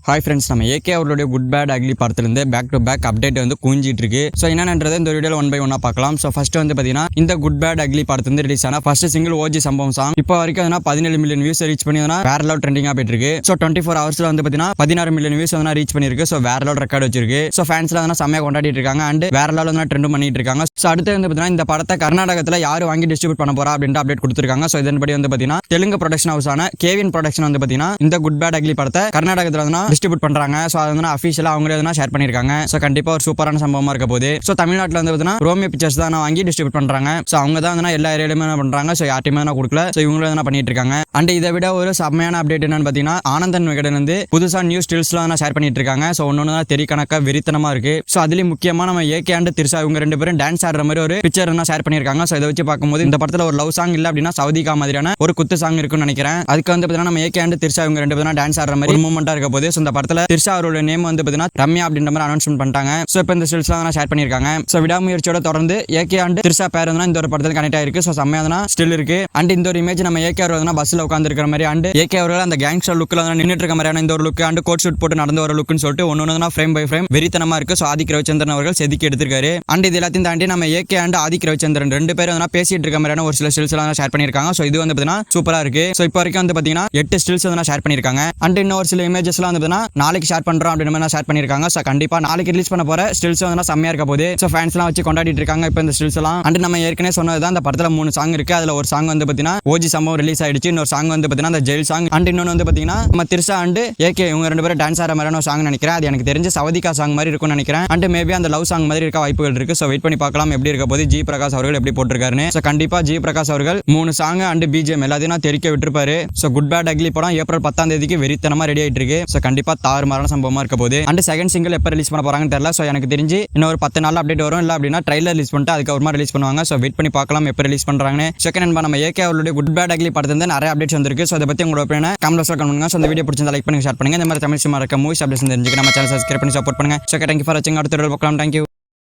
Hi friends, நம்ம AK அவருடைய good bad ugly படத்துலேருந்து பேக் டு பேக் அப்டேட் வந்து குஞ்சிட்டு இருக்கு. ஸோ என்னன்றது இந்த வீடியோவில் 1 by 1 பார்க்கலாம். ஸோ ஃபர்ஸ்ட் வந்து பார்த்தீங்கன்னா இந்த குட் பேட் அக்லி படத்துலேருந்து ரிலீஸ் ஆன ஃபர்ஸ்ட் சிங்கிள் ஓஜி சம்பவம் சாங் இப்போ வரைக்கும் 17 மில்லியன் வியூஸ் ரீச் பண்ணி வேற லெவல் ட்ரெண்டிங்காக போயிட்டு இருக்கு. ஸோ 24 ஹவர்ஸ்ல வந்து பார்த்தீங்கன்னா 16 மில்லியன் வியூஸ் வந்து ரீச் பண்ணிருக்கு. ஸோ வேற லெவல் ரெக்கார்ட் வச்சிருக்கு. ஸோ ஃபேன்ஸ்ல செம்மையாக கொண்டாடிட்டு இருக்காங்க அண்ட் வேற லெவல் வந்து ட்ரெண்ட் பண்ணிட்டு இருக்காங்க. ஸோ அடுத்து வந்து பார்த்தீங்கன்னா இந்த படத்தை கர்நாடகத்தில் யார் வாங்கி டிஸ்ட்ரிபியூட் பண்ண போறா அப்படின்ற அப்டேட் கொடுத்துருக்காங்க. ஸோ இதன்படி வந்து பார்த்தீங்கன்னா தெலுங்கு ப்ரொடக்ஷன் ஹவுஸான கேவின் ப்ரொடக்ஷன் வந்து பார்த்தீங்கன்னா இந்த குட் பேட் அக்லி படத்தை கர்நாடகத்தில் வந்து டிஸ்ட்ரிபியூட் பண்றாங்க. ஸோ அது வந்து அஃபிஷியலா அவங்களே ஷேர் பண்ணிருக்காங்க. ஸோ கண்டிப்பா ஒரு சூப்பரான சம்பவமா இருக்க போது. ஸோ தமிழ்நாட்டில் வந்து பார்த்தீங்கன்னா ரோமியோ பிக்சர்ஸ் தான் வாங்கி டிஸ்ட்ரிபியூட் பண்றாங்க. ஸோ அவங்க தான் வந்து எல்லா ஏரியாலுமே பண்றாங்க. ஸோ யார்ட்டையுமே கொடுக்கல. ஸோ இவங்களும் என்ன பண்ணிட்டு இருக்காங்க. அண்ட் இதை விட ஒரு செம்மையான அப்டேட் என்னன்னு பார்த்தீங்கன்னா ஆனந்தன் விகடன் வந்து புதுசா நியூ ஸ்டில்ஸ்லாம் ஷேர் பண்ணிட்டு இருக்காங்க. ஸோ ஒன்னு தான் தெரிய கணக்கா வெறித்தனமா இருக்கு. ஸோ அதுலயும் முக்கியமா நம்ம ஏகே அண்ட் திரிஷா இவங்க 2 பேரும் டான்ஸ் ஆடுற மாதிரி ஒரு பிக்சர் ஷேர் பண்ணிருக்காங்க. ஸோ இதை வச்சு பார்க்கும்போது இந்த படத்துல ஒரு லவ் சாங் இல்ல அப்படின்னா சவுதிகா மாதிரியான ஒரு குத்து சாங் இருக்குன்னு நினைக்கிறேன். அதுக்கு வந்து பார்த்தீங்கன்னா நம்ம ஏகே அண்ட் திரிஷா இவங்க 2 பேரும் டான்ஸ் ஆடுற மாதிரி ஒரு மூமெண்டா இருக்க போது. ஸோ இந்த படத்துல திரிஷா அவரோட நேம் வந்து பார்த்தீங்கன்னா ரம்யா அப்படின்ற மாதிரி அனௌன்ஸ்மெண்ட் பண்ணிட்டாங்க. ஸோ இப்போ இந்த ஸ்டில்ஸ்லாம் ஷேர் பண்ணிருக்காங்க. ஸோ விடாமுயற்சியோட தொடர்ந்து ஏகே அண்ட் திரிஷா பேர் வந்து இந்த ஒரு படத்தில் கனெக்ட் ஆயிருக்கு. ஸோ செம்மையான ஸ்டில் இருக்கு. அண்ட் இந்த ஒரு இமேஜ் நம்ம ஏகே அவர்கள் பஸ்ல உட்கார்ந்து இருக்கிற மாதிரி அண்ட் ஏகே அவர்கள் அந்த கேங்ஸ்டர் லுக்ல நின்றுட்டு இருக்க மாதிரியான இந்த ஒரு லுக் அண்ட் கோட் ஷூட் போட்டு நடந்து வர லுக்னு சொல்லிட்டு ஒன்னு ஃப்ரேம் பை ஃப்ரேம் வெறித்தனமா இருக்கு. ஸோ ஆதிக் ரவிச்சந்திரன் அவர்கள் செதுக்கி எடுத்திருக்காரு. அண்ட் இது எல்லாத்தையும் தாண்டி நம்ம ஏகே அண்ட் ஆதிக் ரவிச்சந்திரன் 2 பேரும் வந்து பேசிட்டு இருக்க மாதிரியான ஒரு சில ஸ்டில்ஸ் எல்லாம் ஷேர் பண்ணிருக்காங்க. ஸோ இது வந்து பார்த்தீங்கன்னா சூப்பரா இருக்கு. ஸோ இப்போ வரைக்கும் வந்து பார்த்தீங்கன்னா 8 ஸ்டில்ஸ் வந்து ஷேர் பண்ணிருக்காங்க. அண்ட் இன்னும் ஒரு சில இமேஜஸ் எல்லாம் வந்து பார்த்தீங்கன்னா நாளைக்கு ஷேர் பண்றோம் அப்படின்ற மாதிரி ஷேர் பண்ணிருக்காங்க. ஸோ கண்டிப்பா நாளைக்கு ரிலீஸ் பண்ண போற ஸ்டில்ஸ் வந்து செம்மையா இருக்க போது. ஸோ ஃபேன்ஸ் எல்லாம் வச்சு கொண்டாடிட்டு இருக்காங்க இப்போ இந்த ஸ்டில்ஸ் எல்லாம். அண்ட் நம்ம ஏற்கனவே சொன்னதுதான் இந்த படத்துல 3 சாங் இருக்கு. அதுல ஒரு சாங் வந்து பார்த்தீங்கன்னா ஓஜி சம்பவம் ரிலீஸ் ஆயிடுச்சு. இன்னொரு சாங் வந்து பார்த்தீங்கன்னா அந்த ஜெயில் சாங். அண்ட் இன்னொன்று வந்து பார்த்தீங்கன்னா நம்ம திரிஷா அண்ட் ஏகே இவங்க 2 பேரும் டான்ஸ் ஆடுற மாதிரியான சாங் நினைக்கிறேன். அது எனக்கு தெரிஞ்சு சவுதிகா சாங் மாதிரி இருக்கும்னு நினைக்கிறேன். அண்ட் மேபி அந்த லவ் சாங் மாதிரி இருக்க வாய்ப்புகள் இருக்கு. ஸோ வெயிட் பண்ணி பார்க்கலாம் எப்படி இருக்க போது. ஜி பிரகாஷ் அவர்கள் எப்படி போட்டிருக்காருன்னு. ஸோ கண்டிப்பா ஜி பிரகாஷ் அவர்கள் 3 சாங் அண்ட் பிஜிஎம் எல்லாத்தையும் தெரிக்க விட்டுருப்பாரு. ஸோ குட் பேட் அக்லி படம் ஏப்ரல் 10ஆம் தேதிக்கு வெறித்தனமா ரெடி ஆயிட்டு இருக்கு. ஸோ கண்டிப்பா தாறுமாறான சம்பவமா இருக்க போது. அண்ட் செகண்ட் சிங்கிள் எப்போ ரிலீஸ் பண்ண போறாங்கன்னு தெரியல. ஸோ எனக்கு தெரிஞ்சு இன்னும் ஒரு 10 நாள் அப்டேட் வரும். இல்லை அப்படின்னா ட்ரைலர் ரிலீஸ் பண்ணிட்டு அதுக்கப்புறமா ரிலீஸ் பண்ணுவாங்க. ஸோ வெயிட் பண்ணி பார்க்கலாம் எப்போ ரிலீஸ் பண்றாங்கன்னு. செகண்ட் நண்பா நம்ம ஏகே அவருடைய குட் பேட் அக்லி படத்துல நிறைய அப்டேட்ஸ் வந்திருக்கு. ஸோ அதை பத்தி உங்களோட ஒப்பீனியனை கமெண்ட் பாக்ஸ்ல கமெண்ட் பண்ணுங்க. ஸோ இந்த வீடியோ பிடிச்சிருந்தா லைக் பண்ணுங்க, ஷேர் பண்ணுங்க. இந்த மாதிரி தமிழ் சினிமா இருக்க மூவிஸ் அப்டேட்ஸ் தெரிஞ்சுக்க நம்ம சேனல் சப்ஸ்கிரைப் பண்ணி சப்போர்ட் பண்ணுங்க. ஸோ தேங்க்யூ ஃபார் வாட்சிங். அடுத்த வீடியோவில் பார்க்கலாம். தேங்க்யூ.